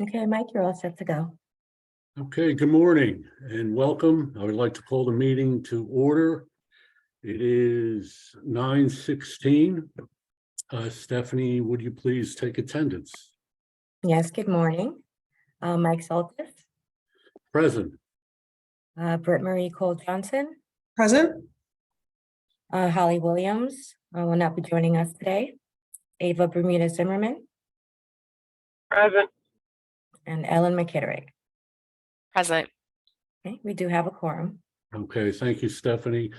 Okay, Mike, you're all set to go. Okay, good morning and welcome. I would like to call the meeting to order. It is 9:16. Stephanie, would you please take attendance? Yes, good morning. Mike Soltis, Present. Britt Marie Cole Johnson, Present. Holly Williams will not be joining us today. Ava Bermuda Zimmerman Present. and Ellen McKitterick. Present. Okay, we do have a quorum. Okay, thank you, Stephanie.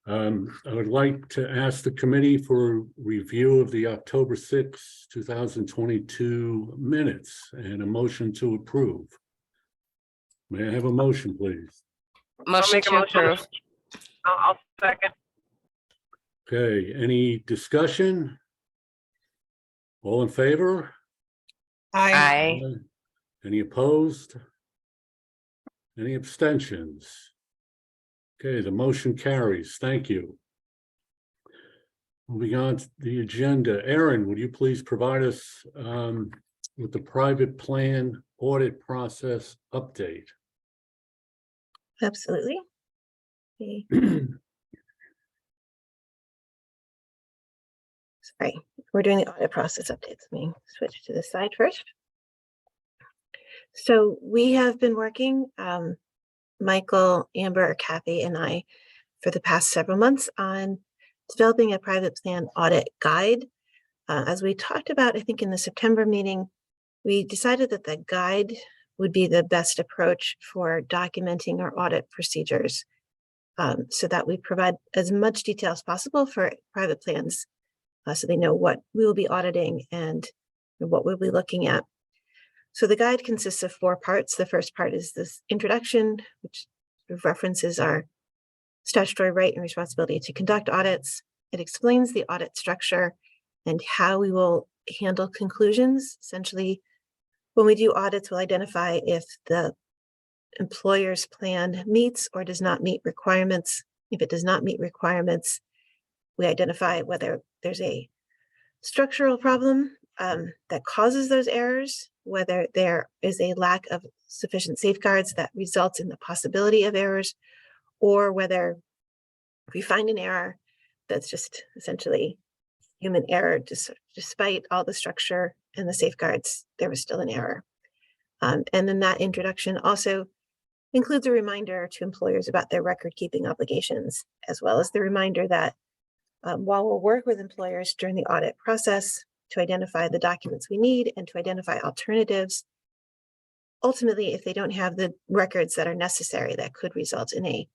I would like to ask the committee for review of the October 6, 2022 minutes and a motion to approve. May I have a motion, please? Motion to approve. I'll second. Okay, any discussion? All in favor? Aye. Any opposed? Any abstentions? Okay, the motion carries. Thank you. Moving on to the agenda. Erin, would you please provide us with the private plan audit process update? Absolutely. Okay. Sorry, we're doing the audit process updates. Let me switch to this side first. So we have been working, Michael, Amber, Kathy, and I, for the past several months on developing a private plan audit guide. As we talked about, I think in the September meeting, we decided that the guide would be the best approach for documenting our audit procedures, so that we provide as much detail as possible for private plans, so they know what we will be auditing and what we'll be looking at. So the guide consists of 4 parts. The first part is this introduction, which references our statutory right and responsibility to conduct audits. It explains the audit structure and how we will handle conclusions. Essentially, when we do audits, we'll identify if the employer's plan meets or does not meet requirements. If it does not meet requirements, we identify whether there's a structural problem that causes those errors, whether there is a lack of sufficient safeguards that results in the possibility of errors, or whether we find an error that's just essentially human error, despite all the structure and the safeguards, there was still an error. And then that introduction also includes a reminder to employers about their record-keeping obligations, as well as the reminder that while we'll work with employers during the audit process to identify the documents we need and to identify alternatives, ultimately, if they don't have the records that are necessary, that could result in a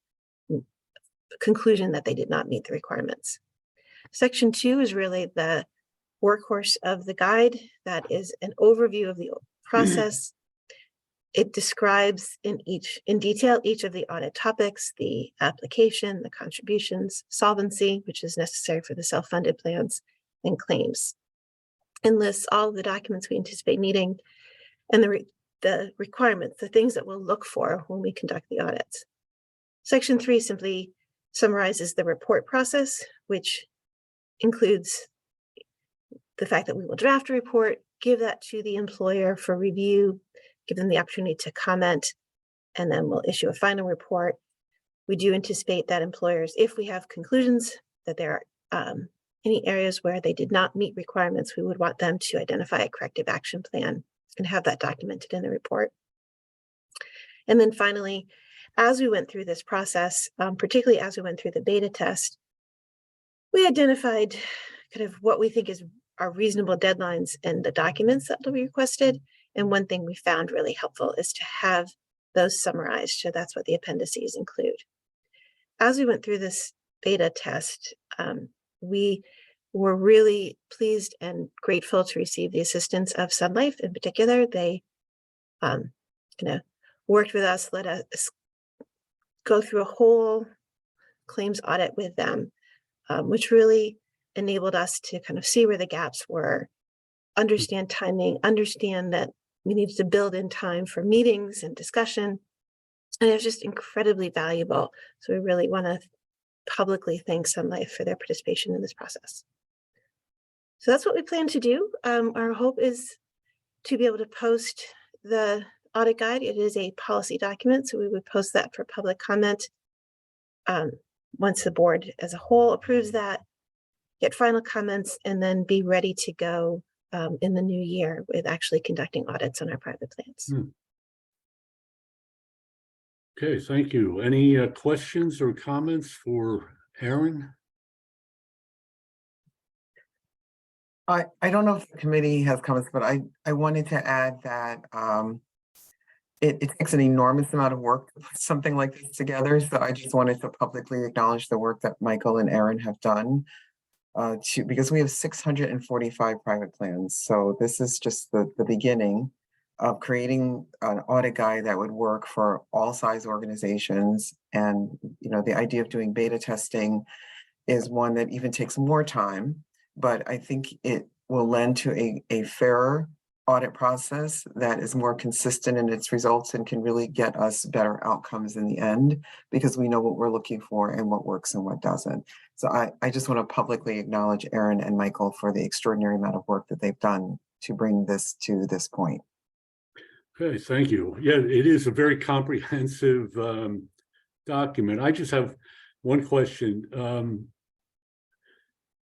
conclusion that they did not meet the requirements. Section 2 is really the workhorse of the guide. That is an overview of the process. It describes in detail each of the audit topics, the application, the contributions, solvency, which is necessary for the self-funded plans, and claims. And lists all of the documents we anticipate needing and the requirements, the things that we'll look for when we conduct the audits. Section 3 simply summarizes the report process, which includes the fact that we will draft a report, give that to the employer for review, give them the opportunity to comment, and then we'll issue a final report. We do anticipate that employers, if we have conclusions that there are any areas where they did not meet requirements, we would want them to identify a corrective action plan and have that documented in the report. And then finally, as we went through this process, particularly as we went through the beta test, we identified kind of what we think is our reasonable deadlines and the documents that will be requested. And one thing we found really helpful is to have those summarized. So that's what the appendices include. As we went through this beta test, we were really pleased and grateful to receive the assistance of Sun Life in particular. They worked with us, let us go through a whole claims audit with them, which really enabled us to kind of see where the gaps were, understand timing, understand that we needed to build in time for meetings and discussion. And it was just incredibly valuable. So we really want to publicly thank Sun Life for their participation in this process. So that's what we plan to do. Our hope is to be able to post the audit guide. It is a policy document, so we would post that for public comment. Once the board as a whole approves that, get final comments, and then be ready to go in the new year with actually conducting audits on our private plans. Okay, thank you. Any questions or comments for Aaron? I don't know if the committee has comments, but I wanted to add that it takes an enormous amount of work to put something like this together. So I just wanted to publicly acknowledge the work that Michael and Aaron have done because we have 645 private plans. So this is just the beginning of creating an audit guide that would work for all size organizations. And, the idea of doing beta testing is one that even takes more time, but I think it will lend to a fairer audit process that is more consistent in its results and can really get us better outcomes in the end, because we know what we're looking for and what works and what doesn't. So I just want to publicly acknowledge Aaron and Michael for the extraordinary amount of work that they've done to bring this to this point. Okay, thank you. Yeah, it is a very comprehensive document. I just have one question.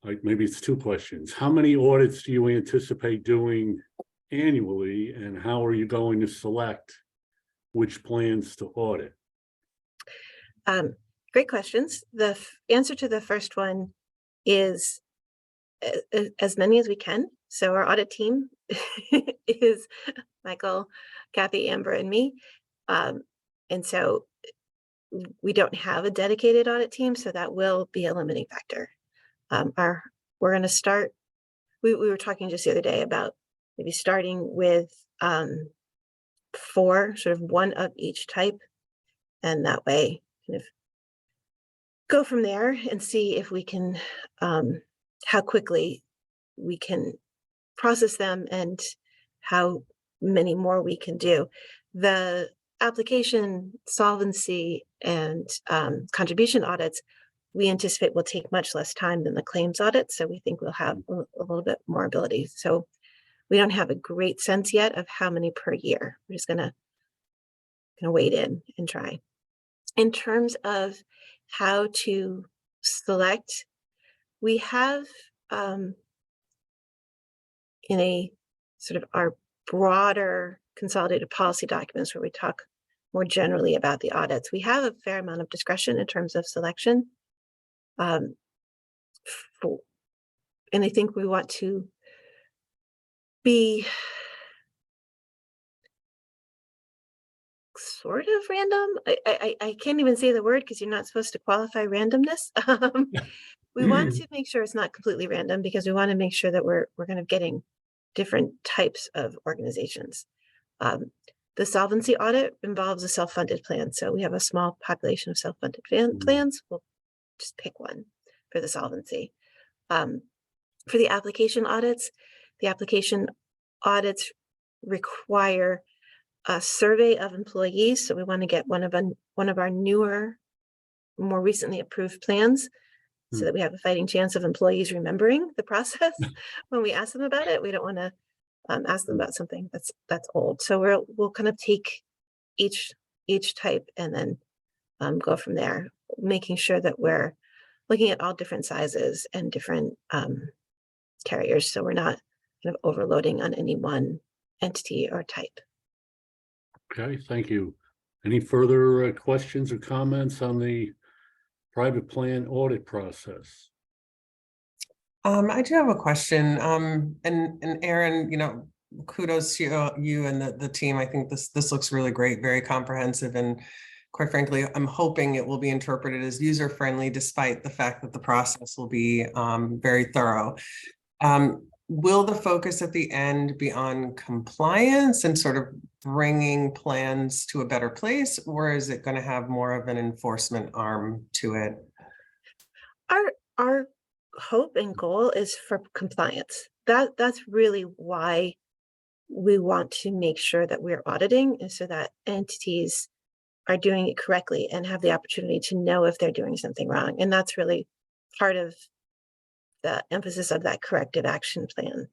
Maybe it's two questions. How many audits do you anticipate doing annually, and how are you going to select which plans to audit? Great questions. The answer to the first one is as many as we can. So our audit team is Michael, Kathy, Amber, and me. And so we don't have a dedicated audit team, so that will be a limiting factor. We're going to start, we were talking just the other day about maybe starting with 4, sort of one of each type, and that way kind of go from there and see if we can, how quickly we can process them and how many more we can do. The application, solvency, and contribution audits, we anticipate will take much less time than the claims audit. So we think we'll have a little bit more ability. So we don't have a great sense yet of how many per year. We're just gonna wait in and try. In terms of how to select, we have in a sort of our broader consolidated policy documents where we talk more generally about the audits, we have a fair amount of discretion in terms of selection. And I think we want to be sort of random. I can't even say the word because you're not supposed to qualify randomness. We want to make sure it's not completely random, because we want to make sure that we're kind of getting different types of organizations. The solvency audit involves a self-funded plan. So we have a small population of self-funded plans. We'll just pick one for the solvency. For the application audits require a survey of employees. So we want to get one of our newer, more recently approved plans, so that we have a fighting chance of employees remembering the process when we ask them about it. We don't want to ask them about something that's old. So we'll kind of take each type and then go from there, making sure that we're looking at all different sizes and different carriers, so we're not kind of overloading on any one entity or type. Okay, thank you. Any further questions or comments on the private plan audit process? I do have a question. And Aaron, kudos to you and the team. I think this looks really great, very comprehensive, and quite frankly, I'm hoping it will be interpreted as user-friendly, despite the fact that the process will be very thorough. Will the focus at the end be on compliance and sort of bringing plans to a better place, or is it going to have more of an enforcement arm to it? Our hope and goal is for compliance. That's really why we want to make sure that we're auditing, and so that entities are doing it correctly and have the opportunity to know if they're doing something wrong. And that's really part of the emphasis of that corrective action plan.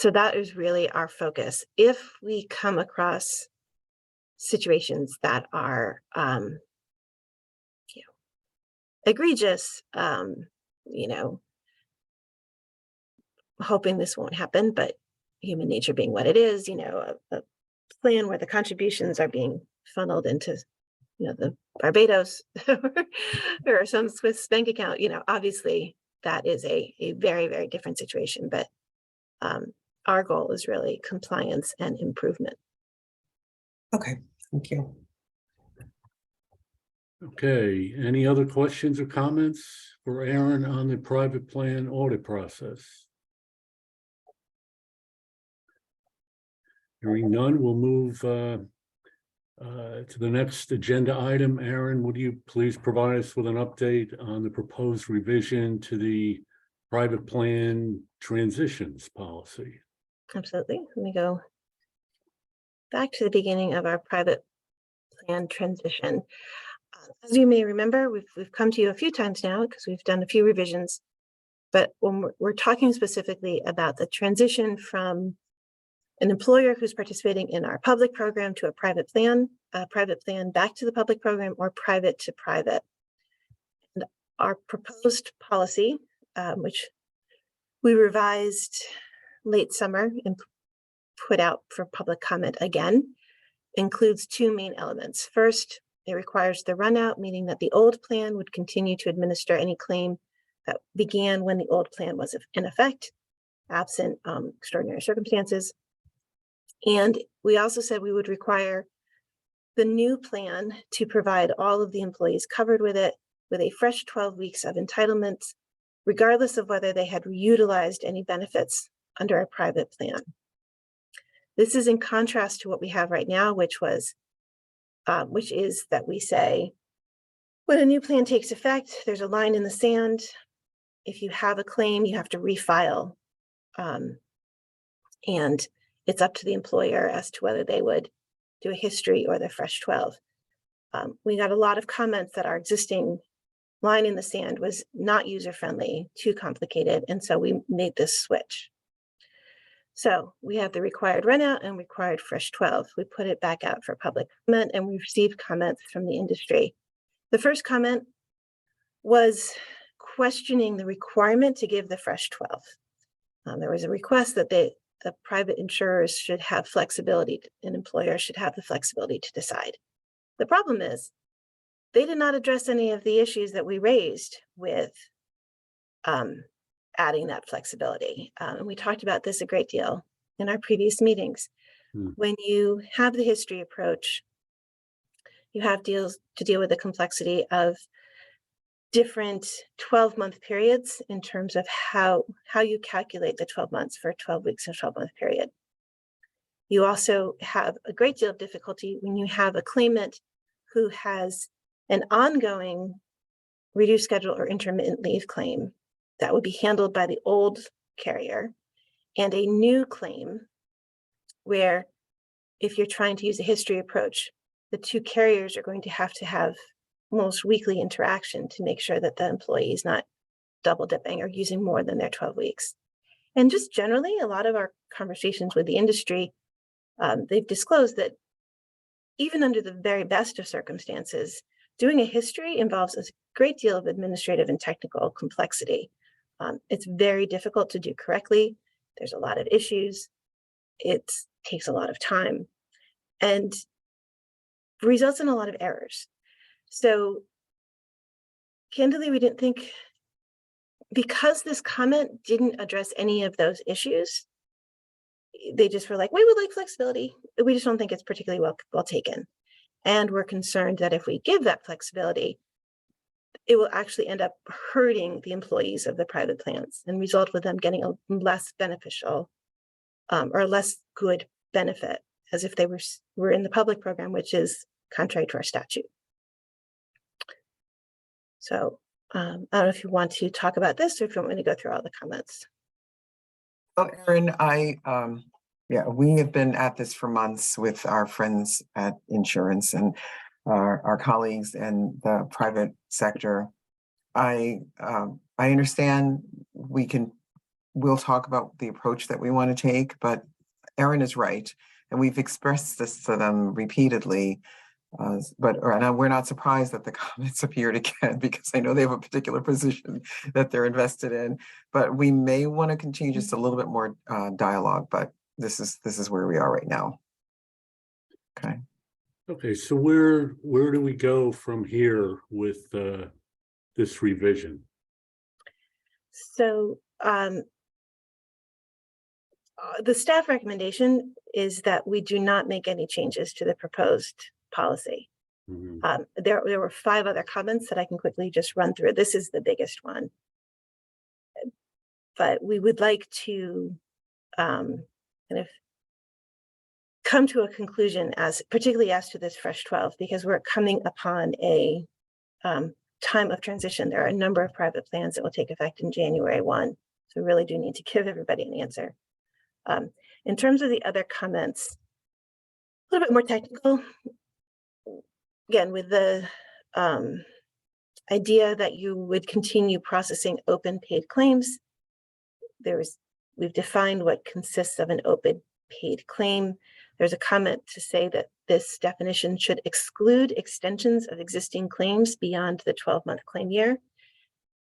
So that is really our focus. If we come across situations that are, egregious, hoping this won't happen, but human nature being what it is, a plan where the contributions are being funneled into, the Barbados or some Swiss bank account, obviously that is a very, very different situation. But our goal is really compliance and improvement. Okay, thank you. Okay, any other questions or comments for Aaron on the private plan audit process? Hearing none, we'll move to the next agenda item. Aaron, would you please provide us with an update on the proposed revision to the private plan transitions policy? Absolutely. Let me go back to the beginning of our private plan transition. As you may remember, we've come to you a few times now because we've done a few revisions. But when we're talking specifically about the transition from an employer who's participating in our public program to a private plan back to the public program, or private to private. And our proposed policy, which we revised late summer and put out for public comment again, includes two main elements. First, it requires the runout, meaning that the old plan would continue to administer any claim that began when the old plan was in effect, absent extraordinary circumstances. And we also said we would require the new plan to provide all of the employees covered with it with a fresh 12 weeks of entitlements, regardless of whether they had utilized any benefits under a private plan. This is in contrast to what we have right now, which is that we say, when a new plan takes effect, there's a line in the sand. If you have a claim, you have to refile. And it's up to the employer as to whether they would do a history or the fresh 12. We got a lot of comments that our existing line in the sand was not user-friendly, too complicated, and so we made this switch. So we have the required runout and required fresh 12. We put it back out for public comment, and we received comments from the industry. The first comment was questioning the requirement to give the fresh 12. There was a request that the private insurers should have flexibility, and employers should have the flexibility to decide. The problem is they did not address any of the issues that we raised with adding that flexibility. And we talked about this a great deal in our previous meetings. When you have the history approach, you have to deal with the complexity of different 12-month periods in terms of how you calculate the 12 months for 12 weeks of 12-month period. You also have a great deal of difficulty when you have a claimant who has an ongoing reduced schedule or intermittent leave claim that would be handled by the old carrier, and a new claim where, if you're trying to use a history approach, the two carriers are going to have almost weekly interaction to make sure that the employee is not double dipping or using more than their 12 weeks. And just generally, a lot of our conversations with the industry, they've disclosed that even under the very best of circumstances, doing a history involves a great deal of administrative and technical complexity. It's very difficult to do correctly. There's a lot of issues. It takes a lot of time and results in a lot of errors. So candidly, we didn't think, because this comment didn't address any of those issues, they just were like, we would like flexibility. We just don't think it's particularly well taken. And we're concerned that if we give that flexibility, it will actually end up hurting the employees of the private plans and result with them getting a less beneficial or less good benefit, as if they were in the public program, which is contrary to our statute. So I don't know if you want to talk about this or if you want me to go through all the comments. Oh, Erin, we have been at this for months with our friends at insurance and our colleagues in the private sector. I understand we can we'll talk about the approach that we want to take, but Erin is right. And we've expressed this to them repeatedly. And we're not surprised that the comments appeared again, because I know they have a particular position that they're invested in. But we may want to continue just a little bit more dialogue, but this is where we are right now. Okay. Okay, so where do we go from here with this revision? So the staff recommendation is that we do not make any changes to the proposed policy. Mhm. There were 5 other comments that I can quickly just run through. This is the biggest one. But we would like to kind of come to a conclusion particularly as to this fresh 12, because we're coming upon a time of transition. There are a number of private plans that will take effect in January 1. So we really do need to give everybody an answer. In terms of the other comments, a little bit more technical. Again, with the idea that you would continue processing open paid claims, we've defined what consists of an open paid claim. There's a comment to say that this definition should exclude extensions of existing claims beyond the 12-month claim year.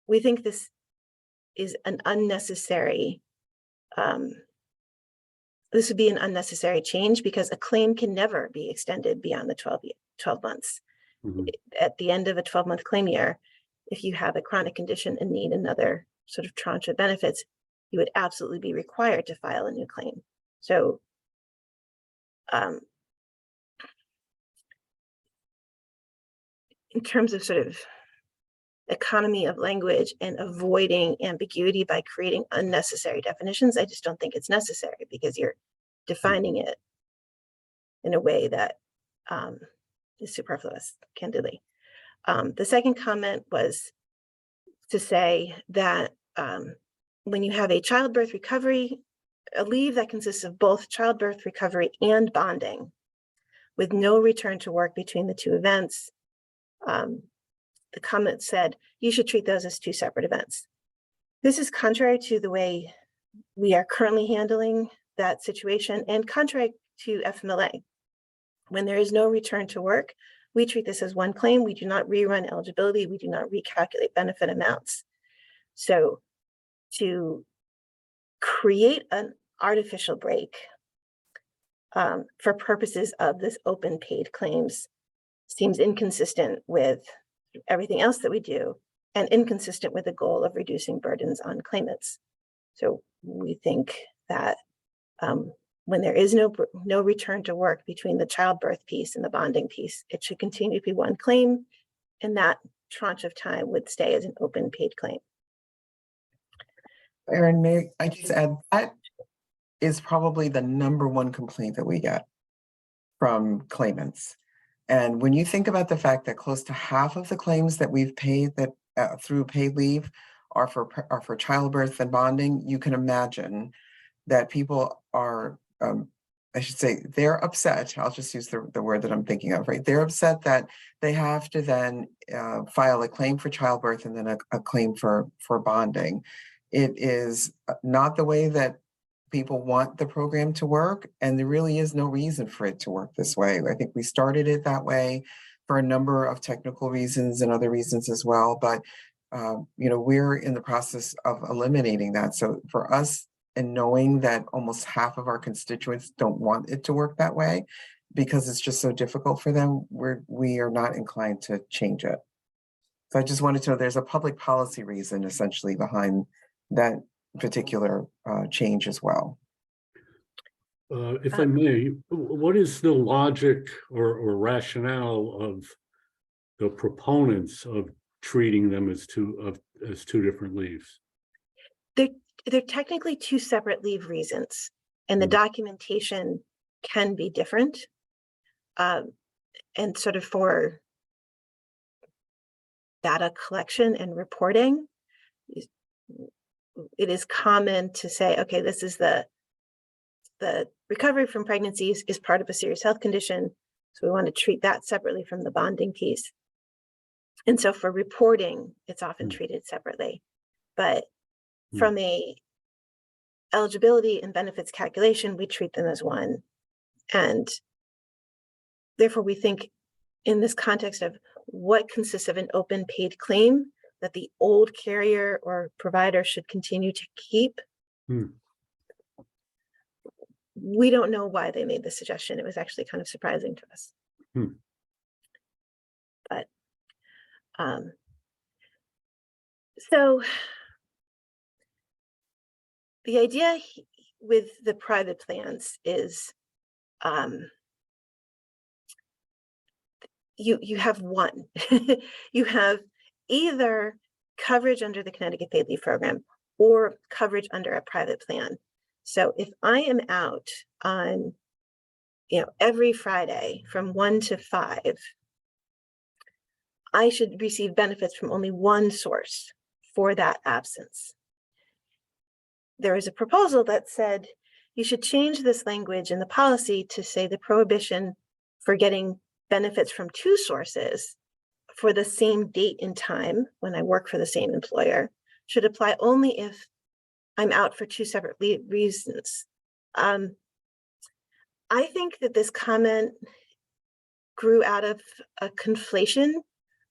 We think this is an unnecessary, this would be an unnecessary change, because a claim can never be extended beyond the 12 months. Mhm. At the end of a 12-month claim year, if you have a chronic condition and need another sort of tranche of benefits, you would absolutely be required to file a new claim. So in terms of sort of economy of language and avoiding ambiguity by creating unnecessary definitions, I just don't think it's necessary, because you're defining it in a way that is superfluous, candidly. The second comment was to say that when you have a childbirth recovery, a leave that consists of both childbirth recovery and bonding, with no return to work between the 2 events, the comment said you should treat those as 2 separate events. This is contrary to the way we are currently handling that situation, and contrary to FMLA. When there is no return to work, we treat this as 1 claim. We do not rerun eligibility. We do not recalculate benefit amounts. So to create an artificial break for purposes of this open paid claims seems inconsistent with everything else that we do, and inconsistent with the goal of reducing burdens on claimants. So we think that when there is no return to work between the childbirth piece and the bonding piece, it should continue to be 1 claim, and that tranche of time would stay as an open paid claim. Erin, may I just add, that is probably the #1 complaint that we get from claimants. And when you think about the fact that close to half of the claims that we've paid that through paid leave are for childbirth and bonding, you can imagine that people are, I should say, they're upset. I'll just use the word that I'm thinking of, right? They're upset that they have to then file a claim for childbirth and then a claim for bonding. It is not the way that people want the program to work, and there really is no reason for it to work this way. I think we started it that way for a number of technical reasons and other reasons as well, but we're in the process of eliminating that. So for us, and knowing that almost half of our constituents don't want it to work that way because it's just so difficult for them, we are not inclined to change it. So I just wanted to know there's a public policy reason essentially behind that particular change as well. If I may, what is the logic or rationale of the proponents of treating them as two different leaves? They're technically 2 separate leave reasons, and the documentation can be different. And sort of for data collection and reporting, it is common to say, okay, this is the recovery from pregnancies is part of a serious health condition, so we want to treat that separately from the bonding piece. And so for reporting, it's often treated separately. But from a eligibility and benefits calculation, we treat them as one. And therefore, we think in this context of what consists of an open paid claim that the old carrier or provider should continue to keep. We don't know why they made this suggestion. It was actually kind of surprising to us. But so the idea with the private plans is you have one. You have either coverage under the Connecticut Paid Leave Program or coverage under a private plan. So if I am out on, every Friday from 1 to 5, I should receive benefits from only one source for that absence. There is a proposal that said you should change this language in the policy to say the prohibition for getting benefits from two sources for the same date and time when I work for the same employer should apply only if I'm out for two separate reasons. I think that this comment grew out of a conflation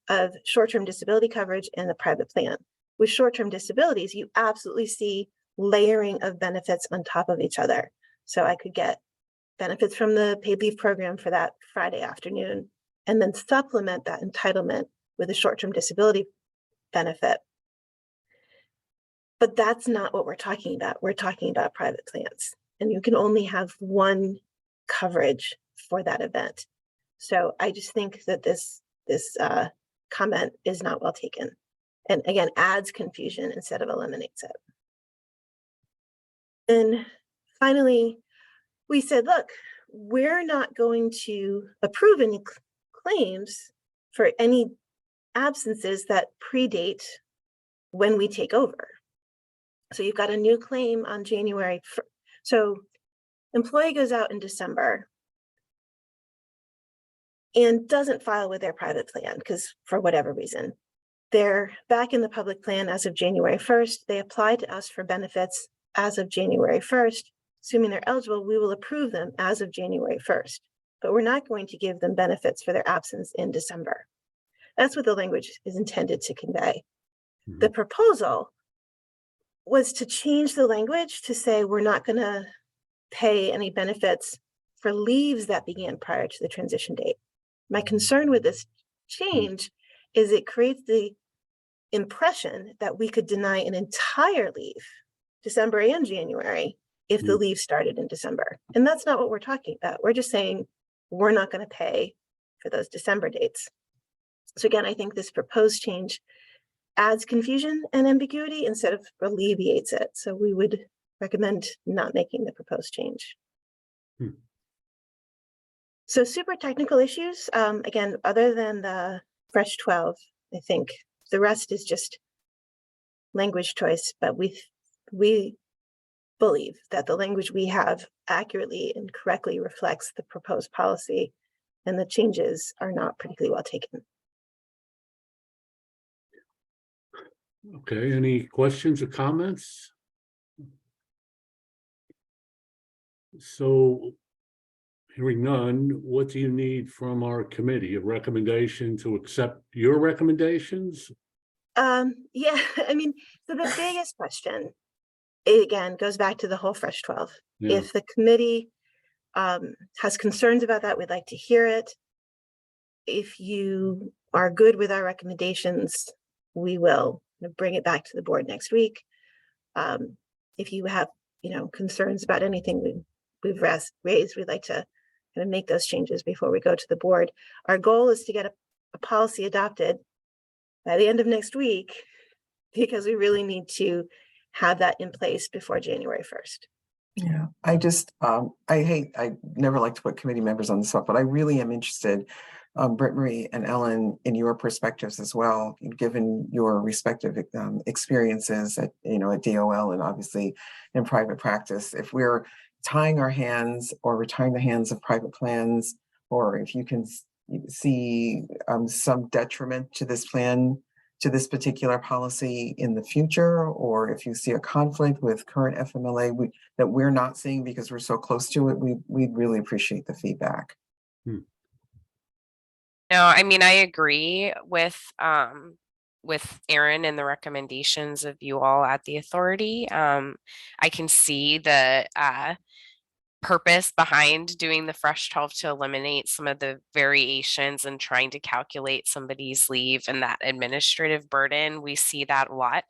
of short-term disability coverage and the private plan. With short-term disabilities, you absolutely see layering of benefits on top of each other. So I could get benefits from the paid leave program for that Friday afternoon, and then supplement that entitlement with a short-term disability benefit. But that's not what we're talking about. We're talking about private plans, and you can only have one coverage for that event. So I just think that this comment is not well taken, and again, adds confusion instead of eliminates it. And finally, we said, look, we're not going to approve any claims for any absences that predate when we take over. So you've got a new claim on January 1st. So employee goes out in December and doesn't file with their private plan because for whatever reason, they're back in the public plan as of January 1st. They apply to us for benefits as of January 1st. Assuming they're eligible, we will approve them as of January 1st, but we're not going to give them benefits for their absence in December. That's what the language is intended to convey. The proposal was to change the language to say we're not going to pay any benefits for leaves that began prior to the transition date. My concern with this change is it creates the impression that we could deny an entire leave, December and January, if the leave started in December. And that's not what we're talking about. We're just saying we're not going to pay for those December dates. So again, I think this proposed change adds confusion and ambiguity instead of alleviates it. So we would recommend not making the proposed change. So super technical issues, again, other than the fresh 12, I think the rest is just language choice, but we believe that the language we have accurately and correctly reflects the proposed policy, and the changes are not particularly well taken. Okay, any questions or comments? So, hearing none, what do you need from our committee? A recommendation to accept your recommendations? Yeah, I mean, so the biggest question, again, goes back to the whole fresh 12. Yeah. If the committee has concerns about that, we'd like to hear it. If you are good with our recommendations, we will bring it back to the board next week. If you have, concerns about anything we've raised, we'd like to kind of make those changes before we go to the board. Our goal is to get a policy adopted by the end of next week, because we really need to have that in place before January 1st. Yeah, I never like to put committee members on the spot, but I really am interested, Britt Marie and Ellen, in your perspectives as well, given your respective experiences at DOL and obviously in private practice. If we're tying our hands or we're tying the hands of private plans, or if you can see some detriment to this plan to this particular policy in the future, or if you see a conflict with current FMLA that we're not seeing because we're so close to it, we'd really appreciate the feedback. No, I mean, I agree with Aaron and the recommendations of you all at the authority. I can see the purpose behind doing the fresh 12 to eliminate some of the variations and trying to calculate somebody's leave and that administrative burden. We see that a lot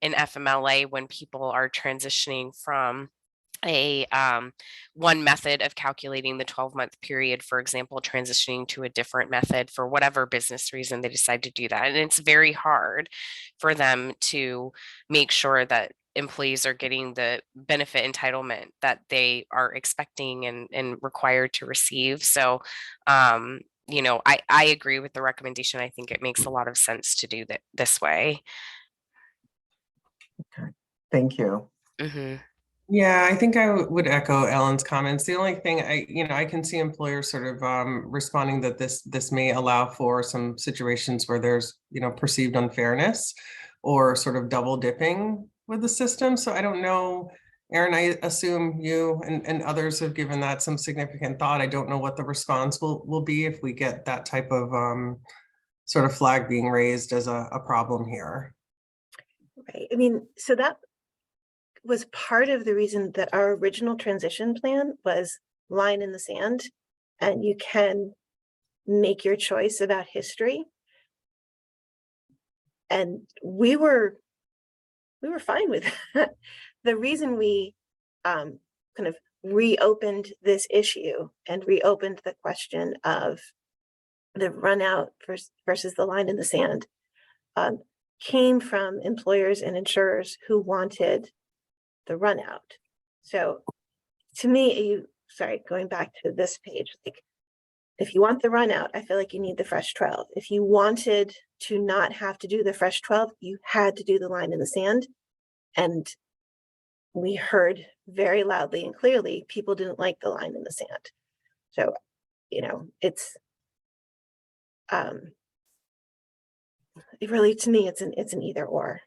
in FMLA when people are transitioning from a one method of calculating the 12-month period, for example, transitioning to a different method for whatever business reason they decide to do that. And it's very hard for them to make sure that employees are getting the benefit entitlement that they are expecting and required to receive. So, you know, I agree with the recommendation. I think it makes a lot of sense to do that this way. Okay, thank you. Yeah, I think I would echo Ellen's comments. The only thing I can see employers sort of responding that this may allow for some situations where there's, perceived unfairness or sort of double dipping with the system. So I don't know, Aaron, I assume you and others have given that some significant thought. I don't know what the response will be if we get that type of sort of flag being raised as a problem here. Right. I mean, so that was part of the reason that our original transition plan was line in the sand, and you can make your choice about history. And we were fine with that. The reason we kind of reopened this issue and reopened the question of the run out versus the line in the sand came from employers and insurers who wanted the run out. So to me, going back to this page, like if you want the run out, I feel like you need the fresh 12. If you wanted to not have to do the fresh 12, you had to do the line in the sand. And we heard very loudly and clearly, people didn't like the line in the sand. So, it's it really, to me, it's an either or.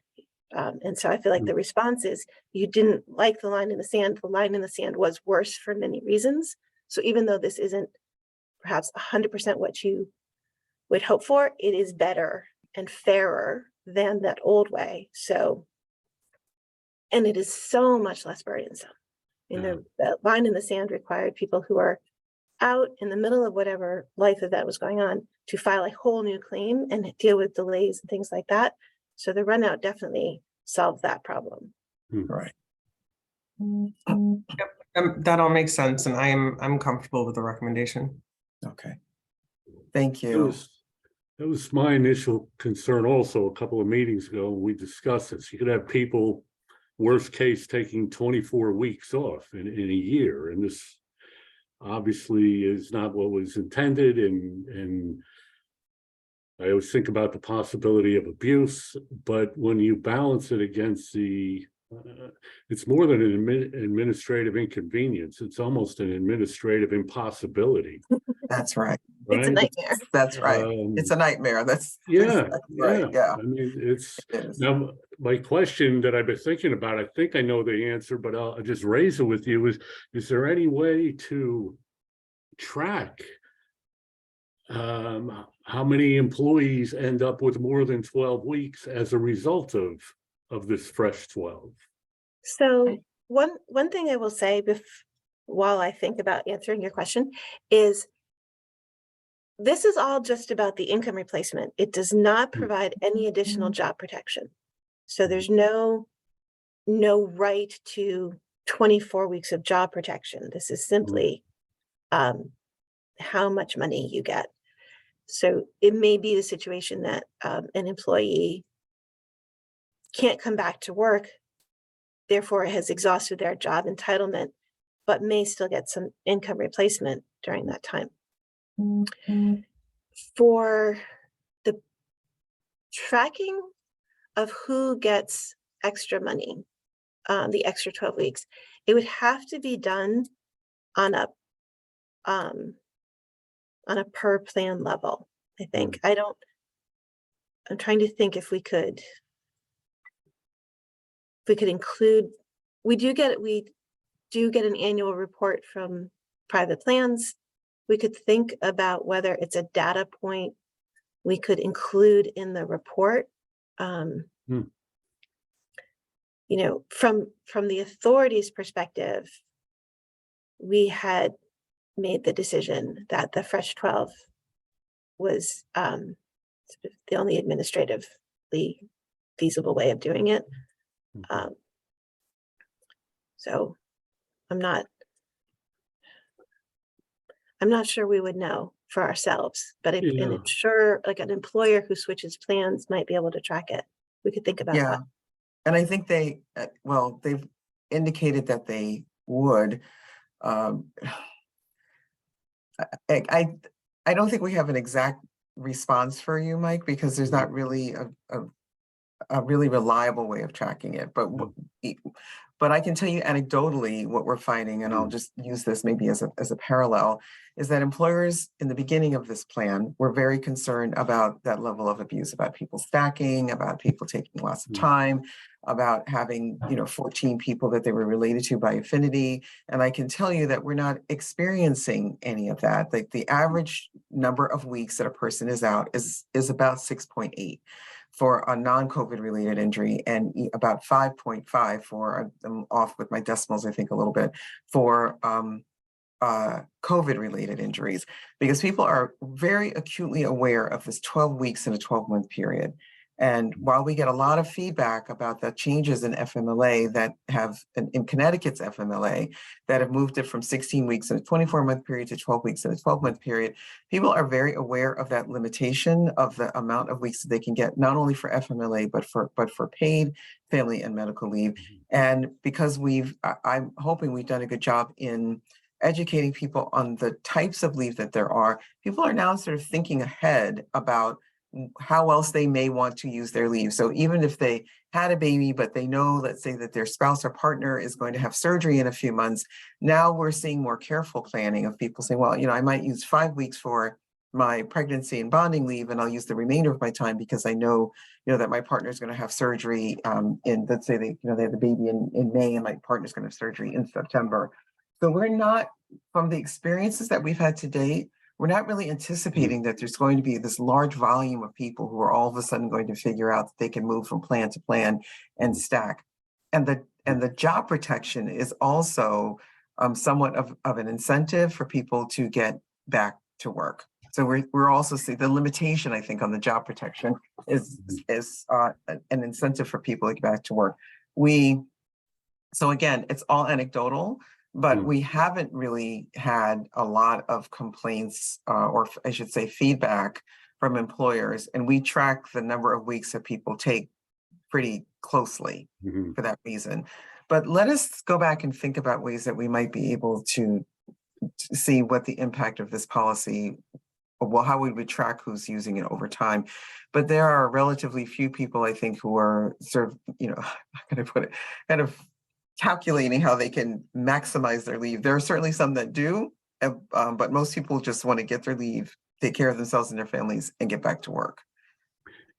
And so I feel like the response is you didn't like the line in the sand. The line in the sand was worse for many reasons. So even though this isn't perhaps 100% what you would hope for, it is better and fairer than that old way. So, and it is so much less burdensome. I mean, the line in the sand required people who are out in the middle of whatever life event was going on to file a whole new claim and deal with delays and things like that. So the run out definitely solved that problem. Right. That all makes sense, and I'm comfortable with the recommendation. Okay. Thank you. That was my initial concern also a couple of meetings ago. We discussed this. You could have people, worst case, taking 24 weeks off in a year. And this obviously is not what was intended. And I always think about the possibility of abuse, but when you balance it against it's more than an administrative inconvenience. It's almost an administrative impossibility. That's right. It's a nightmare. That's right. It's a nightmare. That's right. Yeah. I mean, now my question that I've been thinking about, I think I know the answer, but I'll just raise it with you. Is there any way to track how many employees end up with more than 12 weeks as a result of this fresh 12? So one thing I will say while I think about answering your question is this is all just about the income replacement. It does not provide any additional job protection. So there's no right to 24 weeks of job protection. This is simply how much money you get. So it may be the situation that an employee can't come back to work, therefore has exhausted their job entitlement, but may still get some income replacement during that time. For the tracking of who gets extra money, the extra 12 weeks, it would have to be done on a per plan level. I think I'm trying to think if we could include, we do get an annual report from private plans. We could think about whether it's a data point we could include in the report. You know, from the authority's perspective, we had made the decision that the Fresh 12 was sort of the only administratively feasible way of doing it. So I'm not sure we would know for ourselves, but an insurer, like an employer who switches plans, might be able to track it. We could think about Yeah. that. And I think they, well, they've indicated that they would. I don't think we have an exact response for you, Mike, because there's not really a really reliable way of tracking it. But I can tell you anecdotally what we're finding, and I'll just use this maybe as a parallel, is that employers in the beginning of this plan were very concerned about that level of abuse, about people stacking, about people taking lots of time, about having, 14 people that they were related to by affinity. And I can tell you that we're not experiencing any of that. Like the average number of weeks that a person is out is about 6.8 for a non-COVID related injury, and about 5.5 for, I'm off with my decimals, I think a little bit, for COVID related injuries, because people are very acutely aware of this 12 weeks in a 12-month period. And while we get a lot of feedback about the changes in FMLA that have, in Connecticut's FMLA, that have moved it from 16 weeks in a 24-month period to 12 weeks in a 12-month period, people are very aware of that limitation of the amount of weeks that they can get, not only for FMLA, but for paid family and medical leave. And because I'm hoping we've done a good job in educating people on the types of leave that there are, people are now sort of thinking ahead about how else they may want to use their leave. So even if they had a baby, but they know, let's say that their spouse or partner is going to have surgery in a few months, now we're seeing more careful planning of people saying, well, I might use 5 weeks for my pregnancy and bonding leave, and I'll use the remainder of my time because I know, that my partner is going to have surgery in, let's say they have the baby in May and my partner's going to have surgery in September. So we're not, from the experiences that we've had to date, we're not really anticipating that there's going to be this large volume of people who are all of a sudden going to figure out that they can move from plan to plan and stack. And the job protection is also somewhat of an incentive for people to get back to work. So we're also seeing the limitation, I think, on the job protection is an incentive for people to get back to work. So again, it's all anecdotal, but we haven't really had a lot of complaints, or I should say feedback from employers. And we track the number of weeks that people take pretty closely for that reason. But let us go back and think about ways that we might be able to see what the impact of this policy, well, how we would track who's using it over time. But there are relatively few people, I think, who are sort of, how can I put it, kind of calculating how they can maximize their leave. There are certainly some that do, but most people just want to get their leave, take care of themselves and their families, and get back to work.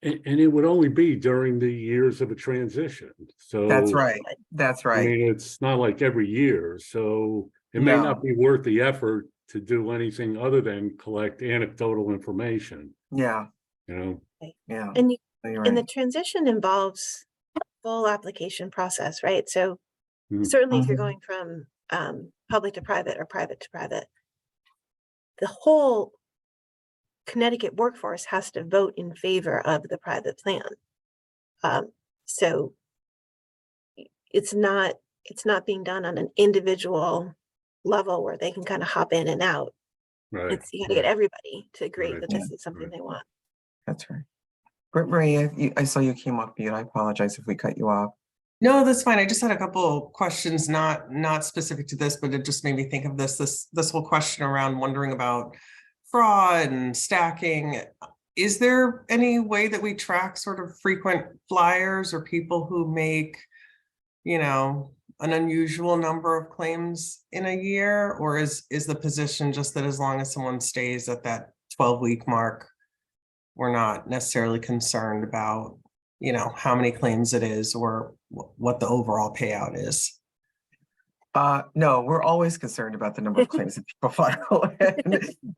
And it would only be during the years of a transition. So that's right. That's right. I mean, it's not like every year. So it may not be worth the effort to do anything other than collect anecdotal information. Yeah. Yeah. And the transition involves full application process, right? So certainly if you're going from public to private or private to private, the whole Connecticut workforce has to vote in favor of the private plan. So it's not being done on an individual level where they can kind of hop in and out. Right. You got to get everybody to agree that this is something they want. That's right. Britt Marie, I saw you came off mute. I apologize if we cut you off. No, that's fine. I just had a couple questions, not specific to this, but it just made me think of this whole question around wondering about fraud and stacking. Is there any way that we track sort of frequent flyers or people who make, an unusual number of claims in a year? Or is the position just that as long as someone stays at that 12-week mark, we're not necessarily concerned about, how many claims it is or what the overall payout is. No, we're always concerned about the number of claims that people file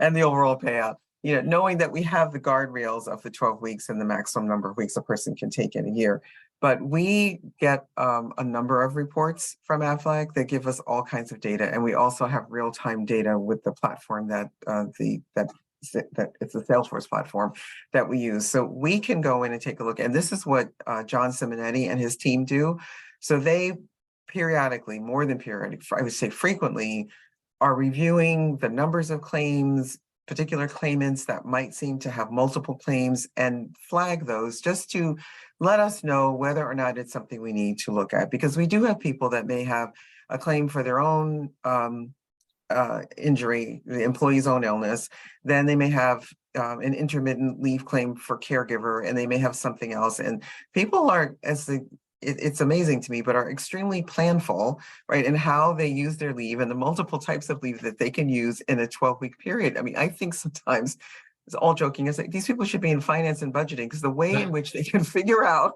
and the overall payout. Knowing that we have the guardrails of the 12 weeks and the maximum number of weeks a person can take in a year. But we get a number of reports from AFLAG that give us all kinds of data. And we also have real-time data with the platform that it's a Salesforce platform that we use. So we can go in and take a look. And this is what John Simonetti and his team do. So they periodically, more than periodic, I would say frequently, are reviewing the numbers of claims, particular claimants that might seem to have multiple claims, and flag those just to let us know whether or not it's something we need to look at. Because we do have people that may have a claim for their own injury, the employee's own illness, then they may have an intermittent leave claim for caregiver, and they may have something else. And people are, it's amazing to me, but are extremely planful, right, in how they use their leave and the multiple types of leave that they can use in a 12-week period. I mean, I think sometimes, it's all joking, is like these people should be in finance and budgeting, because the way in which they can figure out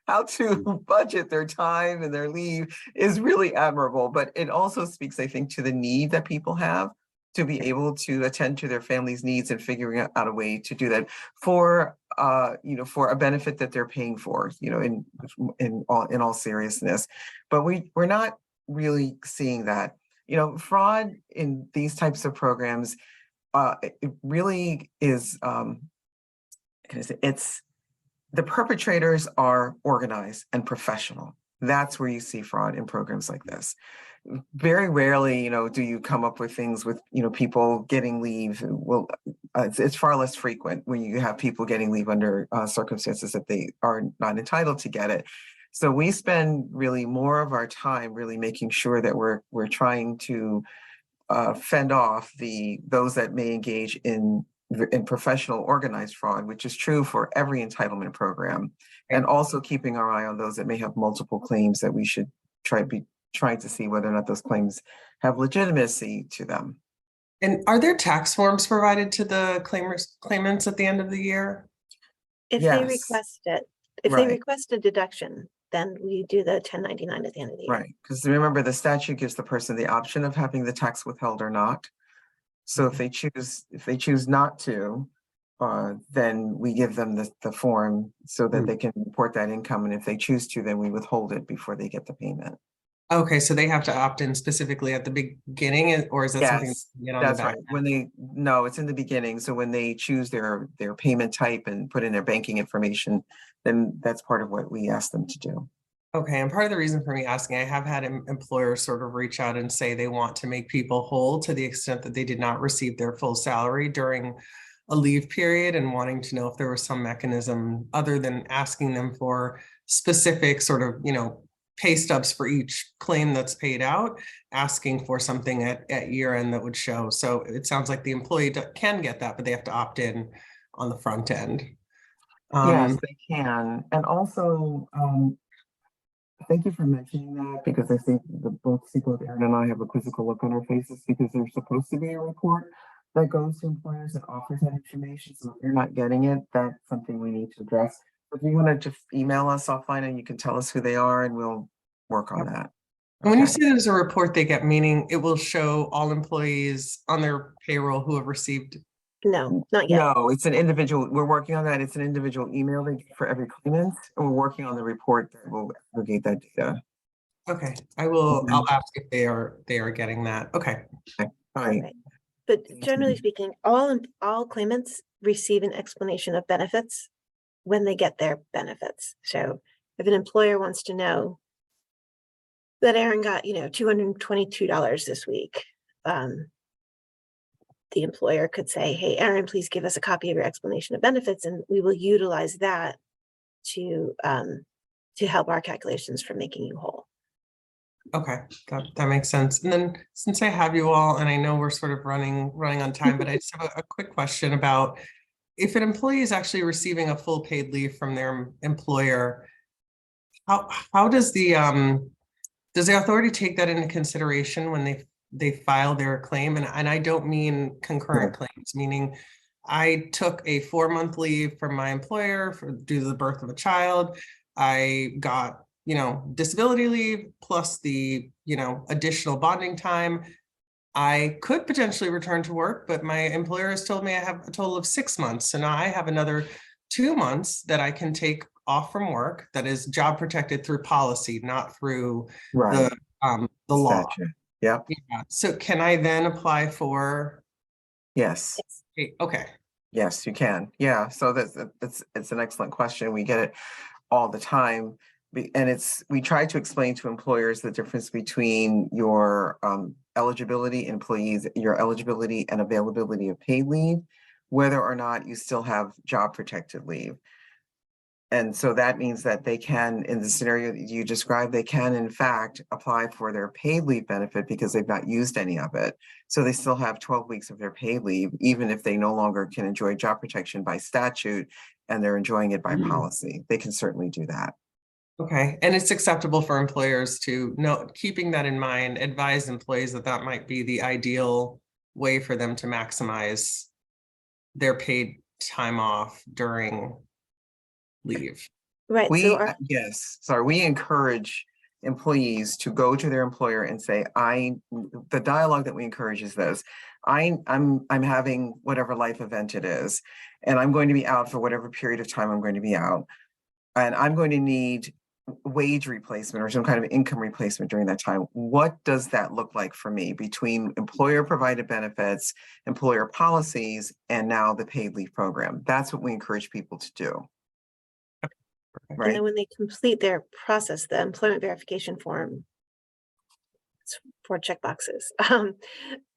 how to budget their time and their leave is really admirable. But it also speaks, I think, to the need that people have to be able to attend to their family's needs and figuring out a way to do that for for a benefit that they're paying for, in all seriousness. But we're not really seeing that. Fraud in these types of programs, it really is, it's the perpetrators are organized and professional. That's where you see fraud in programs like this. Very rarely, do you come up with things with, people getting leave. Well, it's far less frequent when you have people getting leave under circumstances that they are not entitled to get it. So we spend really more of our time really making sure that we're trying to fend off those that may engage in professional organized fraud, which is true for every entitlement program, and also keeping our eye on those that may have multiple claims that we should trying to see whether or not those claims have legitimacy to them. And are there tax forms provided to the claimants at the end of the year? If Yes. they request it, if Right. they request a deduction, then we do the 1099 at the end of the year. Right, because remember, the statute gives the person the option of having the tax withheld or not. So if they choose not to, then we give them the form so that they can report that income. And if they choose to, then we withhold it before they get the payment. Okay, so they have to opt in specifically at the beginning, or is that something Yes, you get on the that's back right. No, it's in the beginning. So when they choose their payment type and put in their banking information, then that's part of what we ask them to do. Okay, and part of the reason for me asking, I have had employers sort of reach out and say they want to make people whole to the extent that they did not receive their full salary during a leave period, and wanting to know if there was some mechanism other than asking them for specific sort of, pay stubs for each claim that's paid out, asking for something at year end that would show. So it sounds like the employee can get that, but they have to opt in on the front end. Yes, they can. And also, thank you for mentioning that, because I think both Aaron and I have a quizzical look on our faces, because there's supposed to be a report that goes to employers that offers that information. So if you're not getting it, that's something we need to address. If you want to just email us offline and you can tell us who they are, and we'll work on that. And when you Okay. say there's a report they get, meaning it will show all employees on their payroll who have received. No, not yet. No, it's an individual. We're working on that. It's an individual email they get for every claimant, and we're working on the report that will aggregate that data. Okay, I'll ask if they are getting that. Okay. All right. Right. But generally speaking, all claimants receive an explanation of benefits when they get their benefits. So if an employer wants to know that Aaron got, $222 this week, the employer could say, hey, Aaron, please give us a copy of your explanation of benefits, and we will utilize that to help our calculations for making you whole. Okay, that makes sense. And then since I have you all, and I know we're sort of running on time, but I just have a quick question about if an employee is actually receiving a full paid leave from their employer, how does the authority take that into consideration when they file their claim? And I don't mean concurrent claims, meaning I took a 4-month leave from my employer due to the birth of a child. I got, disability leave plus the, additional bonding time. I could potentially return to work, but my employer has told me I have a total of 6 months. So now I have another 2 months that I can take off from work that is job protected through policy, not through Right. the law. Statute. Yep. Yeah. So can I then apply for? Yes. Okay. Yes, you can. Yeah. So it's an excellent question. We get it all the time. And we try to explain to employers the difference between your eligibility, employees, your eligibility and availability of paid leave, whether or not you still have job protected leave. And so that means that they can, in the scenario that you described, they can in fact apply for their paid leave benefit because they've not used any of it. So they still have 12 weeks of their paid leave, even if they no longer can enjoy job protection by statute and they're enjoying it by policy. They can certainly do that. Okay, and it's acceptable for employers to keeping that in mind, advise employees that might be the ideal way for them to maximize their paid time off during leave. Right, We encourage employees to go to their employer and say, the dialogue that we encourage is this: I'm having whatever life event it is, and I'm going to be out for whatever period of time I'm going to be out, and I'm going to need wage replacement or some kind of income replacement during that time. What does that look like for me between employer provided benefits, employer policies, and now the paid leave program? That's what we encourage people to do. And Right. then when they complete their process, the employment verification form, it's 4 checkboxes.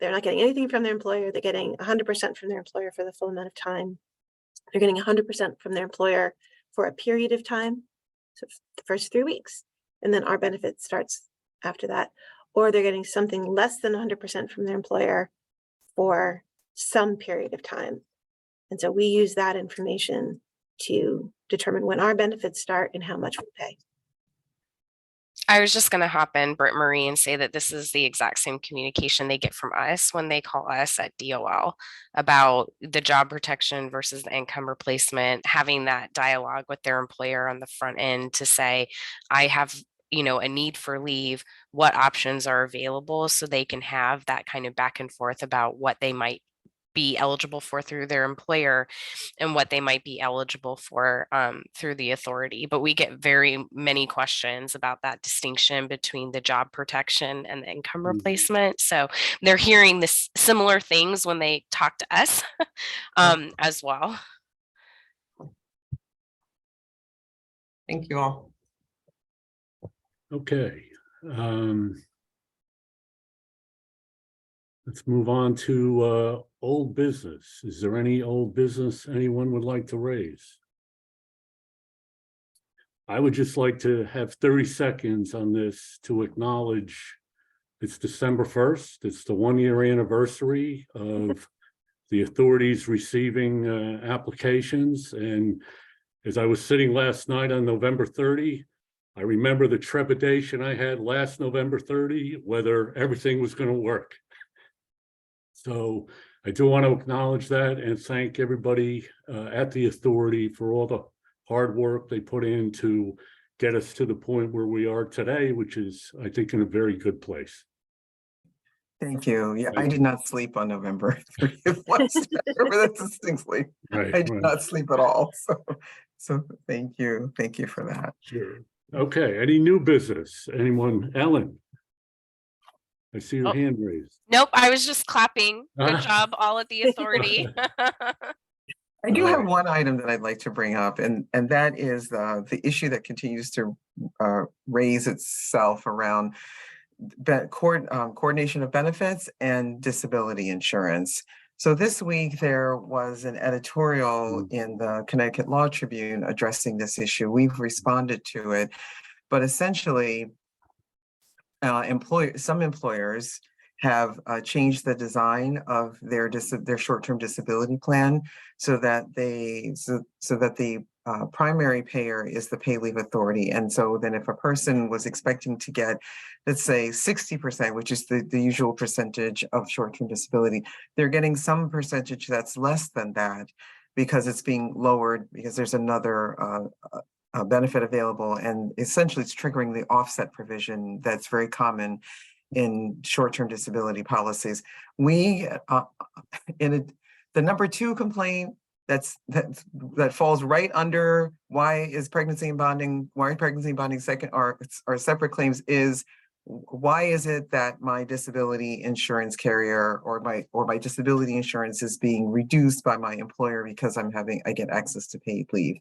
They're not getting anything from their employer. They're getting 100% from their employer for the full amount of time. They're getting 100% from their employer for a period of time, so the first 3 weeks, and then our benefit starts after that. Or they're getting something less than 100% from their employer for some period of time. And so we use that information to determine when our benefits start and how much we pay. I was just going to hop in, Britt Marie, and say that this is the exact same communication they get from us when they call us at DOL about the job protection versus the income replacement, having that dialogue with their employer on the front end to say, I have, a need for leave, what options are available, so they can have that kind of back and forth about what they might be eligible for through their employer and what they might be eligible for through the authority. But we get very many questions about that distinction between the job protection and the income replacement. So they're hearing this similar things when they talk to us as well. Thank you all. Okay. Let's move on to old business. Is there any old business anyone would like to raise? I would just like to have 30 seconds on this to acknowledge it's December 1st. It's the 1-year anniversary of the authorities receiving applications. And as I was sitting last night on November 30, I remember the trepidation I had last November 30, whether everything was going to work. So I do want to acknowledge that and thank everybody at the authority for all the hard work they put in to get us to the point where we are today, which is, I think, in a very good place. Thank you. Yeah, I Thank did not sleep on November 30th. I remember that distinctly. Right, I did right. not sleep at all. So thank you. Thank you for that. Sure. Okay, any new business? Anyone? Ellen? I see your hand raised. Nope, I was just clapping. Good Ah. job, all at the authority. I do have one item that I'd like to bring up, and that is the issue that continues to raise itself around coordination of benefits and disability insurance. So this week there was an editorial in the Connecticut Law Tribune addressing this issue. We've responded to it, but essentially some employers have changed the design of their short-term disability plan so that the primary payer is the pay leave authority. And so then if a person was expecting to get, let's say 60%, which is the usual percentage of short-term disability, they're getting some percentage that's less than that because it's being lowered because there's another benefit available. And essentially it's triggering the offset provision that's very common in short-term disability policies. We, the number 2 complaint that falls right under why pregnancy and bonding second are separate claims is why is it that my disability insurance carrier or my disability insurance is being reduced by my employer because I get access to paid leave.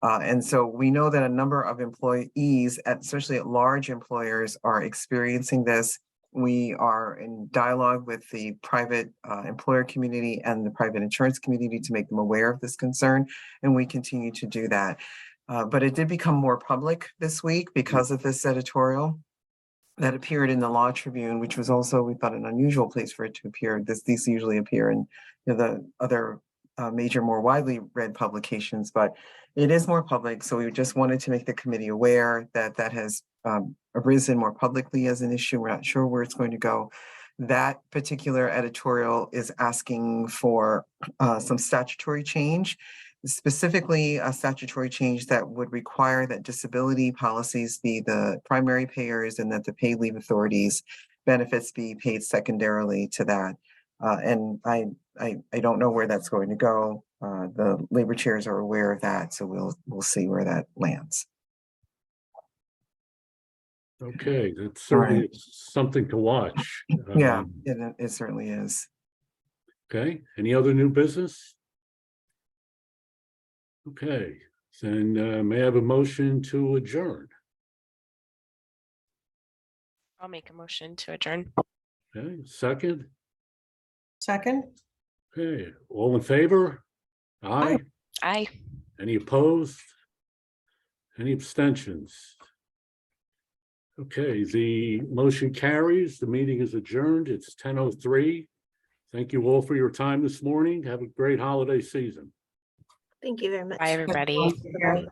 And so we know that a number of employees, especially at large employers, are experiencing this. We are in dialogue with the private employer community and the private insurance community to make them aware of this concern, and we continue to do that. But it did become more public this week because of this editorial that appeared in the Law Tribune, which was also, we thought, an unusual place for it to appear. These usually appear in the other major, more widely read publications, but it is more public. So we just wanted to make the committee aware that that has arisen more publicly as an issue. We're not sure where it's going to go. That particular editorial is asking for some statutory change, specifically a statutory change that would require that disability policies be the primary payers and that the paid leave authorities benefits be paid secondarily to that. And I don't know where that's going to go. The labor chairs are aware of that, so we'll see where that lands. Okay, that's certainly Right. something to watch. Yeah, it certainly is. Okay, any other new business? Okay, then may I have a motion to adjourn? I'll make a motion to adjourn. Okay, second? Second? Okay, all in favor? Aye. Aye. Any opposed? Any abstentions? Okay, the motion carries. The meeting is adjourned. It's 10:03. Thank you all for your time this morning. Have a great holiday season. Thank you very much. Bye, everybody. Bye.